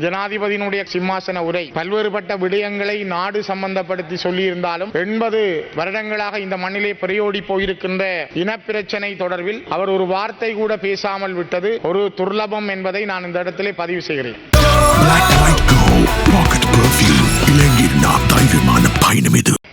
ஜனாதிபதியினுடைய சிம்மாசன உரை பல்வேறுபட்ட விடயங்களை நாடு சம்பந்தப்படுத்தி சொல்லியிருந்தாலும் 80 வருடங்களாக இந்த மண்ணிலே பிரயோடி போயிருக்கின்ற இனப்பிரச்சனை தொடர்பில் அவர் ஒரு வார்த்தை கூட பேசாமல் விட்டது ஒரு துர்லபம் என்பதை நான் இந்த இடத்திலே பதிவு செய்கிறேன்.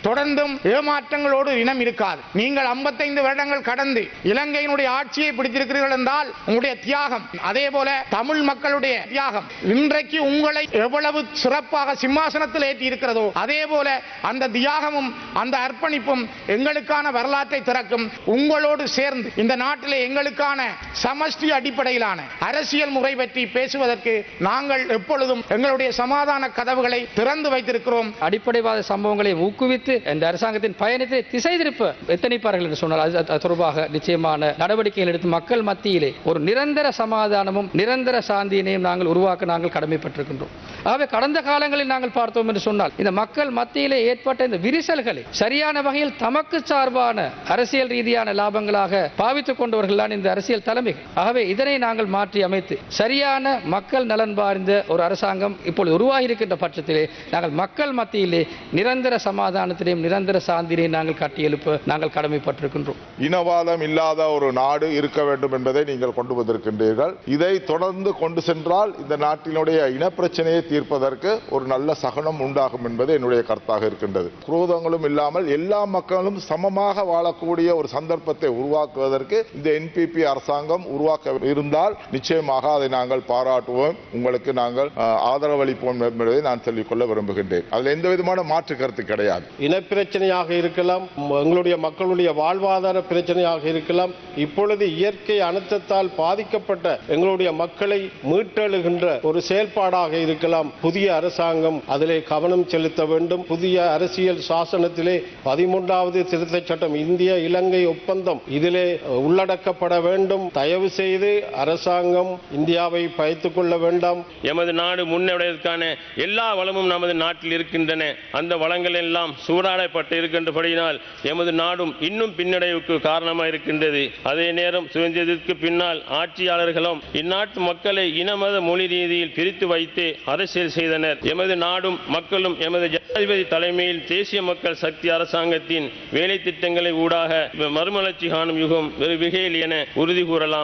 தொடர்ந்தும் ஏமாற்றங்களோடு இனம் இருக்காது. நீங்கள் 55 வருடங்கள் கடந்து இலங்கையினுடைய ஆட்சியை பிடித்திருக்கிறீர்கள் என்றால் உங்களுடைய தியாகம், அதே போல தமிழ் மக்களுடைய தியாகம் இன்றைக்கு உங்களை எவ்வளவு சிறப்பாக சிம்மாசனத்தில் ஏற்றி இருக்கிறதோ அதே போல அந்த தியாகமும் அந்த அர்ப்பணிப்பும் எங்களுக்கான வரலாற்றை திறக்கும். உங்களோடு சேர்ந்து இந்த நாட்டிலே எங்களுக்கான சமஷ்டி அடிப்படையிலான அரசியல் முறை பற்றி பேசுவதற்கு நாங்கள் எப்பொழுதும் எங்களுடைய சமாதான கதவுகளை திறந்து வைத்திருக்கிறோம். அடிப்படைவாத சம்பவங்களை ஊக்குவித்து இந்த அரசாங்கத்தின் பயணத்தை திசை திருப்ப எத்தனைப்பார்கள் என்று சொன்னால் அது தொடர்பாக நிச்சயமான நடவடிக்கைகள் எடுத்து மக்கள் மத்தியிலே ஒரு நிரந்தர சமாதானமும் நிரந்தர சாந்தியினையும் நாங்கள் கடமைப்பட்டிருக்கின்றோம். ஆகவே கடந்த காலங்களில் நாங்கள் பார்த்தோம் என்று சொன்னால் இந்த மக்கள் மத்தியிலே ஏற்பட்ட இந்த விரிசல்களை சரியான வகையில் தமக்கு சார்பான அரசியல் ரீதியான லாபங்களாக பாவித்துக் கொண்டவர்கள் தான் இந்த அரசியல் தலைமைகள். ஆகவே இதனை நாங்கள் மாற்றி அமைத்து சரியான மக்கள் நலன் பார்ந்த ஒரு அரசாங்கம் இப்பொழுது உருவாகி இருக்கின்ற பட்சத்திலே நாங்கள் மக்கள் மத்தியிலே நிரந்தர சமாதானத்தினையும் நிரந்தர சாந்தியினையும் நாங்கள் கட்டியெழுப்ப நாங்கள் கடமைப்பட்டிருக்கின்றோம். இனவாதம் இல்லாத ஒரு நாடு இருக்க வேண்டும் என்பதை நீங்கள் கொண்டு வந்திருக்கின்றீர்கள். இதை தொடர்ந்து கொண்டு சென்றால் இந்த நாட்டினுடைய இனப்பிரச்சனையை தீர்ப்பதற்கு ஒரு நல்ல சகனம் உண்டாகும் என்பது என்னுடைய கருத்தாக இருக்கின்றது. குரோதங்களும் இல்லாமல் எல்லா மக்களும் சமமாக வாழக்கூடிய ஒரு சந்தர்ப்பத்தை உருவாக்குவதற்கு இந்த NPP அரசாங்கம் உருவாக்க இருந்தால் நிச்சயமாக அதை நாங்கள் பாராட்டுவோம், உங்களுக்கு நாங்கள் ஆதரவளிப்போம் என்பதை நான் சொல்லிக்கொள்ள விரும்புகின்றேன். அதில் எந்த விதமான மாற்று கருத்து கிடையாது. இனப்பிரச்சனையாக இருக்கலாம், எங்களுடைய மக்களுடைய வாழ்வாதார பிரச்சனையாக இருக்கலாம், இப்பொழுது இயற்கை அனர்த்தத்தால் பாதிக்கப்பட்ட எங்களுடைய மக்களை மீட்டெழுகின்ற ஒரு செயல்பாடாக இருக்கலாம். புதிய அரசாங்கம் அதிலே கவனம் செலுத்த வேண்டும். புதிய அரசியல் சாசனத்திலே 13வது திருத்தச் சட்டம் இந்திய இலங்கை ஒப்பந்தம் இதிலே உள்ளடக்கப்பட வேண்டும். தயவு செய்து அரசாங்கம் இந்தியாவை பயத்துக் கொள்ள வேண்டாம். எமது நாடு முன்னேறுவதற்கான எல்லா வளமும் நமது நாட்டில் இருக்கின்றன. அந்த வளங்கள் எல்லாம் சூறாடப்பட்டு இருக்கின்றபடியினால் எமது நாடும் இன்னும் பின்னடைவுக்கு காரணமாக இருக்கின்றது. அதே நேரம் சுதந்திரத்திற்கு பின்னால் ஆட்சியாளர்களும் இந்நாட்டு மக்களை இனமத மொழி ரீதியில் பிரித்து வைத்து அரசியல் செய்தனர். எமது நாடும் மக்களும் எமது ஜனாதிபதி தலைமையில் தேசிய மக்கள் சக்தி அரசாங்கத்தின் வேலை திட்டங்களை ஊடாக மறுமலர்ச்சி காணும் யுகம் வெகு விகையில் என உறுதி கூறலாம்.